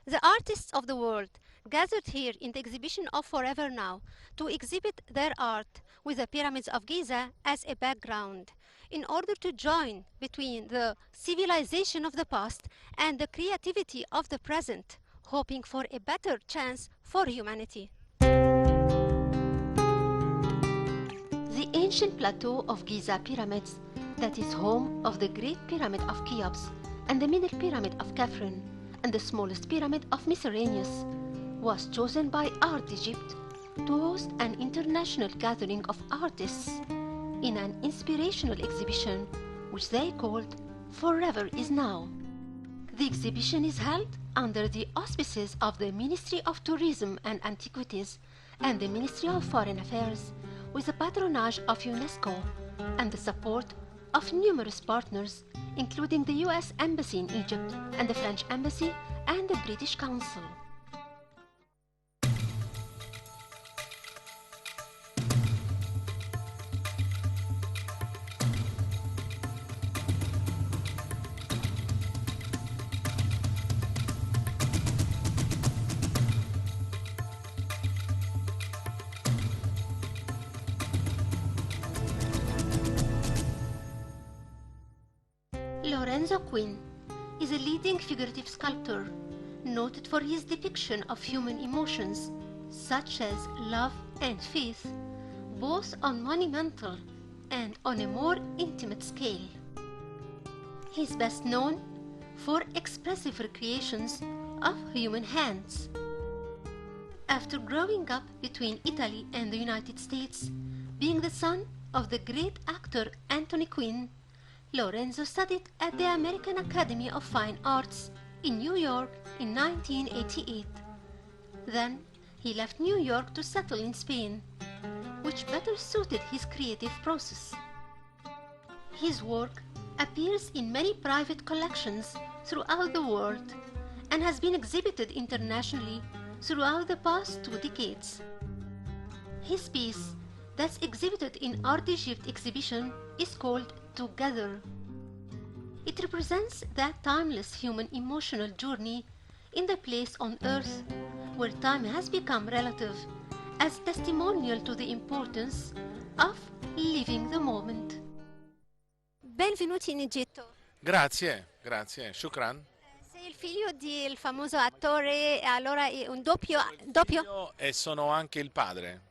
The artists of the world gathered here in the exhibition of Forever Now to exhibit their art with the pyramids of Giza as a background in order to join between the civilization of the past and the creativity of the present, hoping for a better chance for humanity. The ancient plateau of Giza pyramids, that is home of the Great Pyramid of Cheops and the Middle Pyramid of Khafre and the smallest pyramid of Mycerinus, was chosen by Art Egypt to host an international gathering of artists in an inspirational exhibition which they called Forever is Now. The exhibition is held under the auspices of the Ministry of Tourism and Antiquities and the Ministry of Foreign Affairs, with the patronage of UNESCO and the support of numerous partners, including the US Embassy in Egypt and the French Embassy and the British Council. Lorenzo Quinn is a leading figurative sculptor, noted for his depiction of human emotions, such as love and faith, both on monumental and on a more intimate scale. He is best known for expressive recreations of human hands. After growing up between Italy and the United States, being the son of the great actor Anthony Quinn, Lorenzo studied at the American Academy of Fine Arts in New York in 1988. Then he left New York to settle in Spain, which better suited his creative process. His work appears in many private collections throughout the world and has been exhibited internationally throughout the past 2 decades. His piece that's exhibited in Art Egypt exhibition is called Together. It represents that timeless human emotional journey in the place on earth where time has become relative, as testimonial to the importance of living the moment. Benvenuti in Egitto. Grazie, grazie, shukran. Sei il figlio del famoso attore, allora è un doppio? Io e sono anche il padre.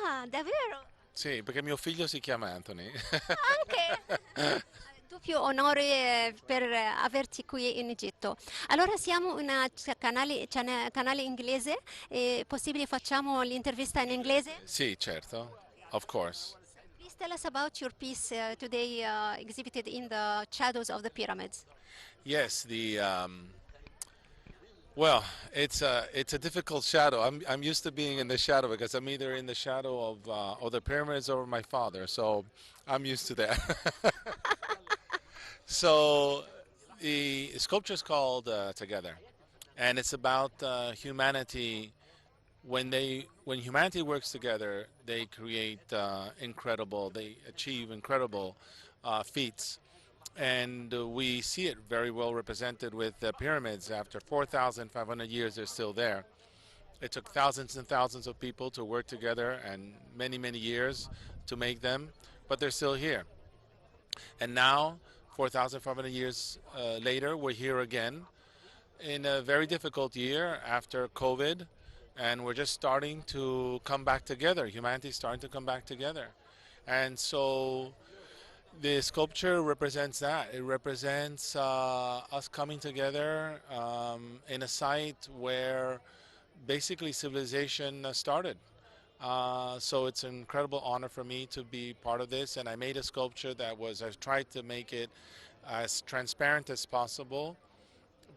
Ah, davvero? Sì, perché mio figlio si chiama Anthony. Anche? Doppio onore per averti qui in Egitto. Allora siamo un canale inglese, è possibile facciamo l'intervista in inglese? Sì, certo, of course. Please tell us about your piece today exhibited in the shadows of the pyramids. Yes, well, it's a difficult shadow. I'm used to being in the shadow because I'm either in the shadow of the pyramids or my father, so I'm used to that. So the sculpture is called Together, and it's about humanity. When humanity works together, they achieve incredible feats, and we see it very well represented with the pyramids. After 4,500 years, they're still there. It took thousands and thousands of people to work together and many, many years to make them, but they're still here. And now, 4,500 years later, we're here again in a very difficult year after COVID, and we're just starting to come back together. Humanity's starting to come back together. And so the sculpture represents that. It represents us coming together in a site where basically civilization started. So it's an incredible honor for me to be part of this, and I made a sculpture I tried to make it as transparent as possible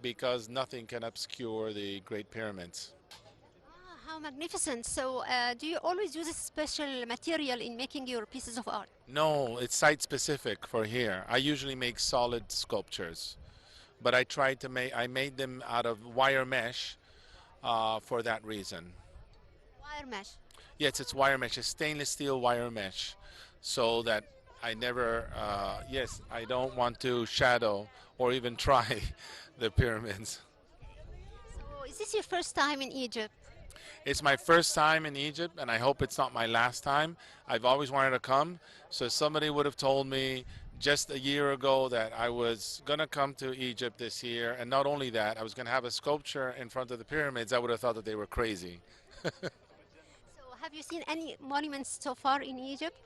because nothing can obscure the Great Pyramids. Ah, how magnificent. So do you always use a special material in making your pieces of art? No, it's site specific for here. I usually make solid sculptures, but I made them out of wire mesh for that reason. Wire mesh. Yes, it's wire mesh. It's stainless steel wire mesh, so that I don't want to shadow or even try the pyramids. Is this your first time in Egypt? It's my first time in Egypt, and I hope it's not my last time. I've always wanted to come. So somebody would have told me just a year ago that I was going to come to Egypt this year. And not only that, I was going to have a sculpture in front of the pyramids. I would have thought that they were crazy. So, have you seen any monuments so far in Egypt?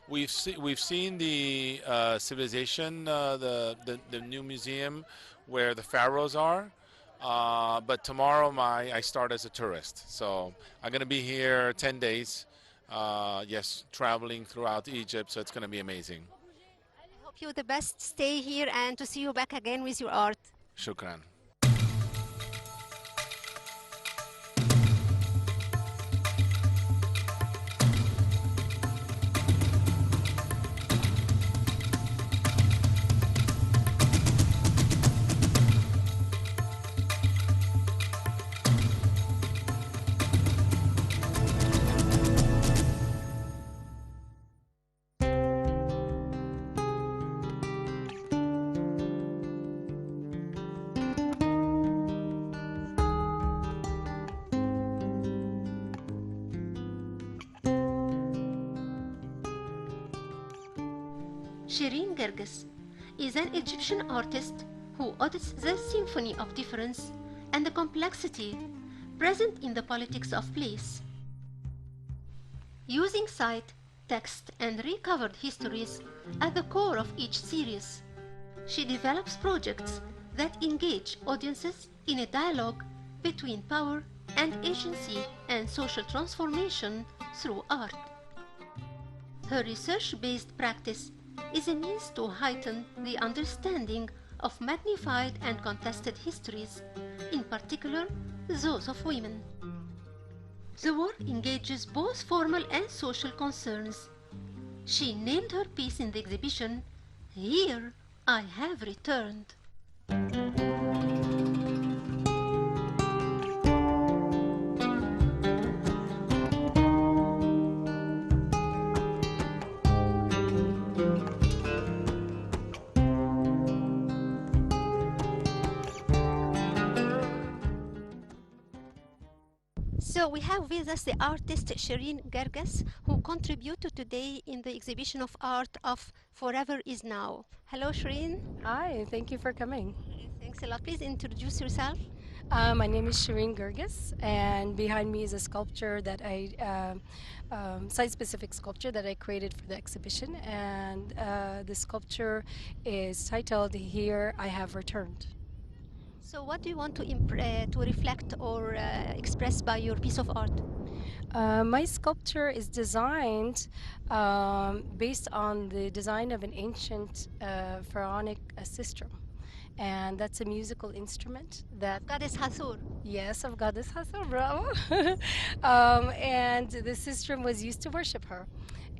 We've seen the civilization, the new museum where the pharaohs are. But tomorrow I start as a tourist, so I'm gonna be here 10 days. Yes, traveling throughout Egypt, so it's gonna be amazing. I hope you the best stay here and to see you back again with your art. Shukran. Shireen Gerges is an Egyptian artist who audits the symphony of difference and the complexity present in the politics of place. Using sight, text, and recovered histories at the core of each series, she develops projects that engage audiences in a dialogue between power and agency and social transformation through art. Her research-based practice is a means to heighten the understanding of magnified and contested histories, in particular those of women. The work engages both formal and social concerns. She named her piece in the exhibition, "Here I Have Returned." So we have with us the artist Shireen Gerges, who contributed today in the exhibition of art of Forever Is Now. Hello, Shireen. Hi, thank you for coming. Thanks a lot. Please introduce yourself. My name is Shireen Gerges, and behind me is a sculpture that site-specific sculpture that I created for the exhibition, and the sculpture is titled "Here I Have Returned." So what do you want to reflect or express by your piece of art? My sculpture is designed based on the design of an ancient pharaonic sistrum. And that's a musical instrument that... Goddess Hathor. Yes, of Goddess Hathor, bravo. And the sistrum was used to worship her.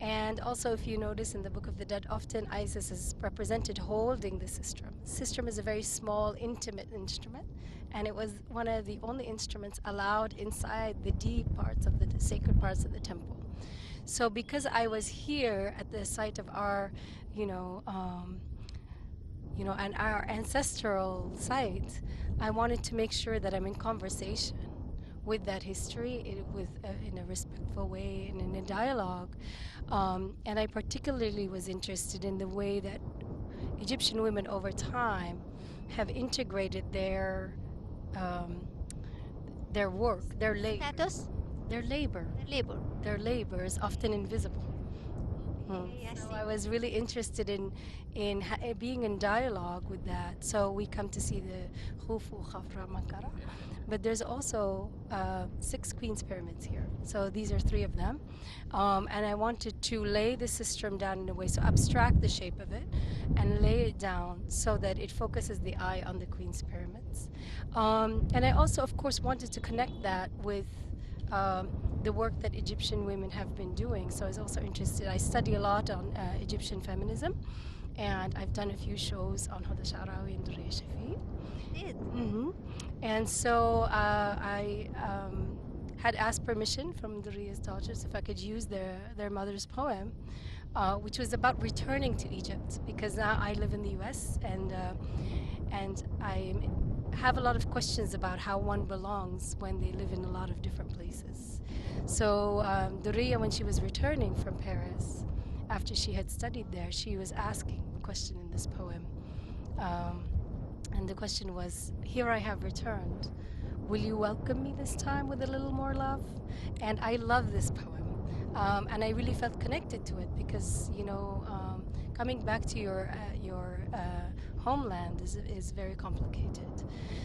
And also, if you notice in the Book of the Dead, often Isis is represented holding the sistrum. Sistrum is a very small, intimate instrument, and it was one of the only instruments allowed inside the deep parts of the sacred parts of the temple. So because I was here at the site of our, and our ancestral site, I wanted to make sure that I'm in conversation with that history in a respectful way and in a dialogue. And I particularly was interested in the way that Egyptian women over time have integrated their work, their labor. Status? Their labor. Their labor is often invisible. Yes. So I was really interested in being in dialogue with that. So we come to see the Khufu, Khafra, Makara. But there's also 6 Queen's pyramids here. So these are 3 of them. And I wanted to lay the sistrum down in a way, so abstract the shape of it and lay it down so that it focuses the eye on the Queen's pyramids. And I also, of course, wanted to connect that with the work that Egyptian women have been doing. So I was also interested. I study a lot on Egyptian feminism, and I've done a few shows on Huda Sha'rawi and Durya Shafi. Mm-hmm. And so I had asked permission from Durya's daughters if I could use their mother's poem, which was about returning to Egypt, because now I live in the U.S. and I'm have a lot of questions about how one belongs when they live in a lot of different places. So Durriya, when she was returning from Paris, after she had studied there, she was asking a question in this poem. And the question was, here I have returned. Will you welcome me this time with a little more love? And I love this poem. And I really felt connected to it because, coming back to your homeland is very complicated.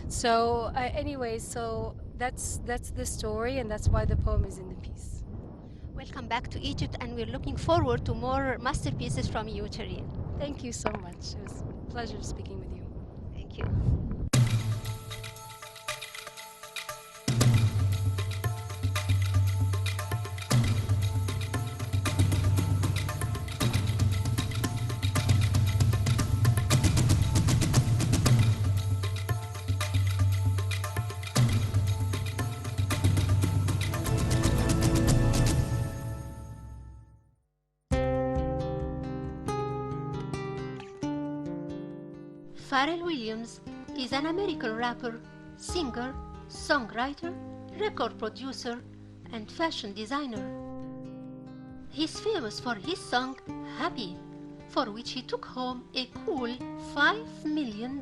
So anyway, so that's the story, and that's why the poem is in the piece. Welcome back to Egypt, and we're looking forward to more masterpieces from you, Shireen. Thank you so much. It was a pleasure speaking with you. Thank you. Pharrell Williams is an American rapper, singer, songwriter, record producer, and fashion designer. He's famous for his song Happy, for which he took home a cool $5 million.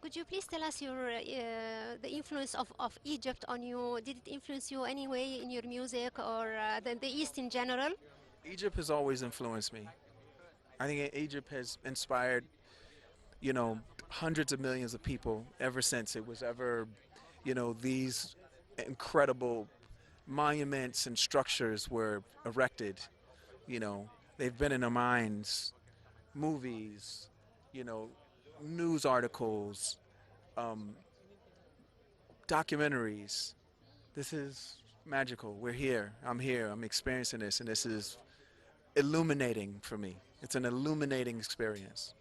Could you please tell us the influence of Egypt on you? Did it influence you any way in your music or the East in general? Egypt has always influenced me. I think Egypt has inspired, hundreds of millions of people ever since it was ever, these incredible monuments and structures were erected. They've been in our minds, movies, news articles, documentaries. This is magical. We're here. I'm here. I'm experiencing this, and this is illuminating for me. It's an illuminating experience.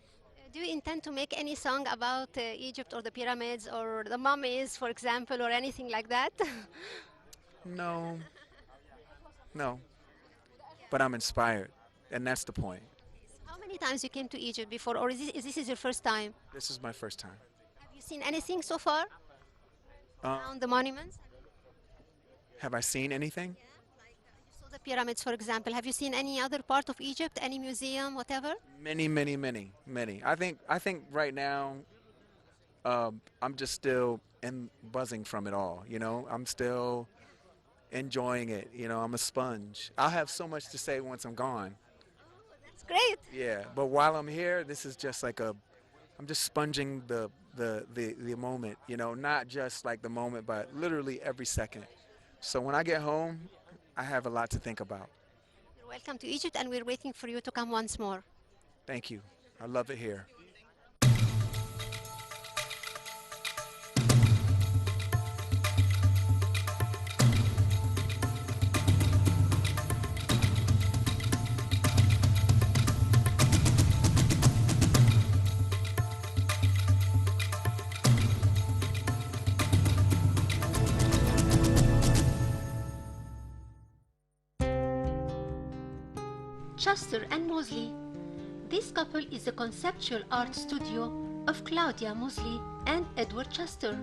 Do you intend to make any song about Egypt or the pyramids or the mummies, for example, or anything like that? No. But I'm inspired, and that's the point. How many times you came to Egypt before, or is this your first time? This is my first time. Have you seen anything so far around the monuments? Have I seen anything? So the pyramids, for example. Have you seen any other part of Egypt, any museum, whatever? Many. I think right now, I'm just still buzzing from it all. I'm still enjoying it. I'm a sponge. I'll have so much to say once I'm gone. That's great. Yeah, but while I'm here, this is just like I'm just sponging the moment. Not just like the moment, but literally every second. So when I get home, I have a lot to think about. You're welcome to Egypt, and we're waiting for you to come once more. Thank you. I love it here. Chester and Mosley. This couple is a conceptual art studio of Claudia Mosley and Edward Chester.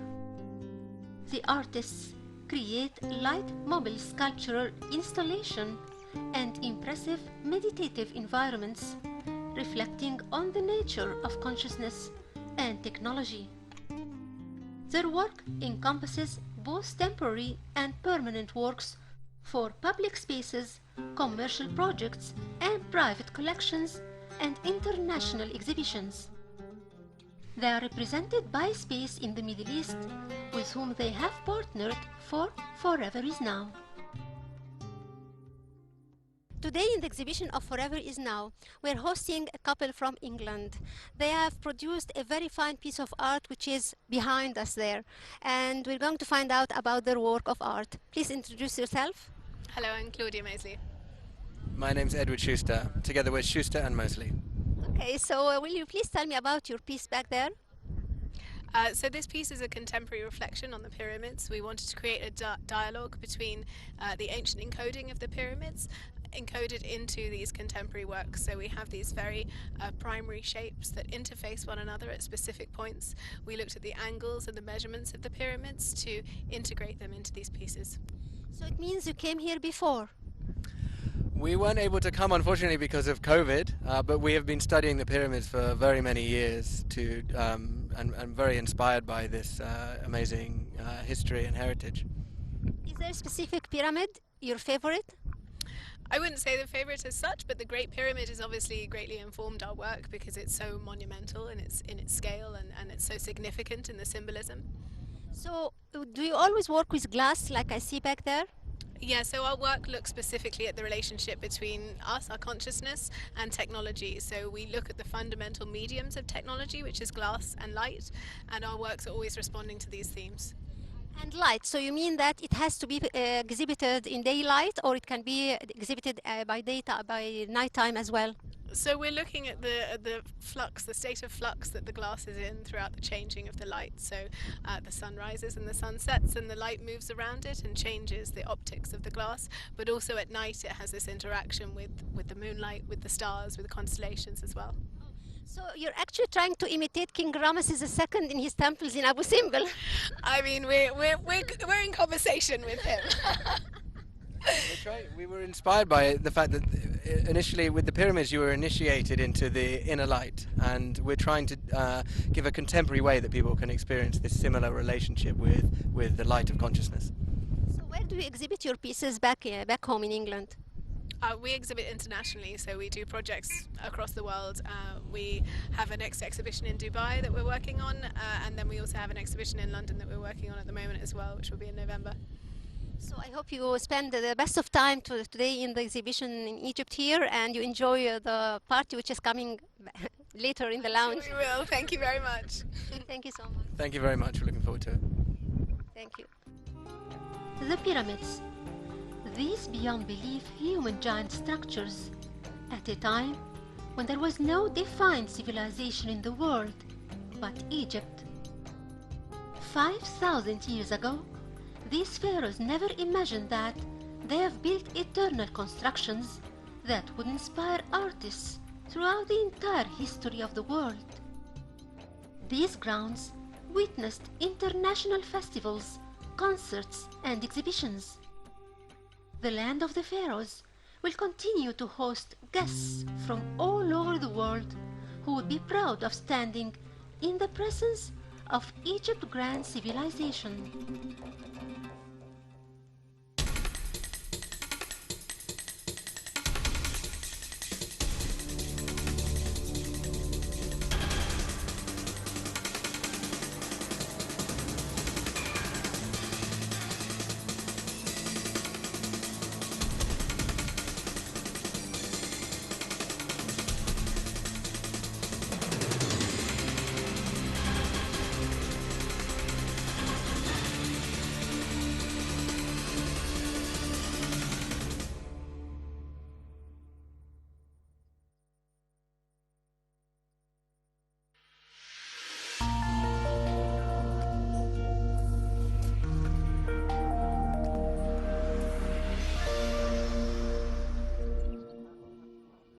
The artists create light mobile sculptural installation and impressive meditative environments reflecting on the nature of consciousness and technology. Their work encompasses both temporary and permanent works for public spaces, commercial projects, and private collections and international exhibitions. They are represented by Space in the Middle East, with whom they have partnered for Forever Is Now. Today in the exhibition of Forever Is Now, we're hosting a couple from England. They have produced a very fine piece of art which is behind us there, and we're going to find out about their work of art. Please introduce yourself. Hello, I'm Claudia Mosley. My name's Edward Schuster, together with Schuster and Mosley. Okay, so will you please tell me about your piece back there? So this piece is a contemporary reflection on the pyramids. We wanted to create a dialogue between the ancient encoding of the pyramids encoded into these contemporary works. So we have these very primary shapes that interface one another at specific points. We looked at the angles and the measurements of the pyramids to integrate them into these pieces. So it means you came here before. We weren't able to come, unfortunately, because of COVID, but we have been studying the pyramids for very many years and very inspired by this amazing history and heritage. Is there a specific pyramid, your favorite? I wouldn't say the favorite as such, but the Great Pyramid has obviously greatly informed our work because it's so monumental in its scale and it's so significant in the symbolism. So do you always work with glass like I see back there? Yeah, so our work looks specifically at the relationship between us, our consciousness, and technology. So we look at the fundamental mediums of technology, which is glass and light, and our works are always responding to these themes. And light, so you mean that it has to be exhibited in daylight, or it can be exhibited by nighttime as well? So we're looking at the flux, the state of flux that the glass is in throughout the changing of the light. So the sun rises and the sun sets and the light moves around it and changes the optics of the glass. But also at night it has this interaction with the moonlight, with the stars, with the constellations as well. So you're actually trying to imitate King Ramesses II in his temples in Abu Simbel. I mean, we're in conversation with him. We were inspired by the fact that initially with the pyramids you were initiated into the inner light, and we're trying to give a contemporary way that people can experience this similar relationship with the light of consciousness. So where do you exhibit your pieces back home in England? We exhibit internationally, so we do projects across the world. We have a next exhibition in Dubai that we're working on, and then we also have an exhibition in London that we're working on at the moment as well, which will be in November. So I hope you spend the best of time today in the exhibition in Egypt here, and you enjoy the party which is coming later in the lounge. We will. Thank you very much. Thank you so much. Thank you very much. We're looking forward to it. Thank you. The pyramids. These beyond belief human giant structures at a time when there was no defined civilization in the world but Egypt. 5,000 years ago, these pharaohs never imagined that they have built eternal constructions that would inspire artists throughout the entire history of the world. These grounds witnessed international festivals, concerts, and exhibitions. The land of the pharaohs will continue to host guests from all over the world who would be proud of standing in the presence of Egypt's grand civilization.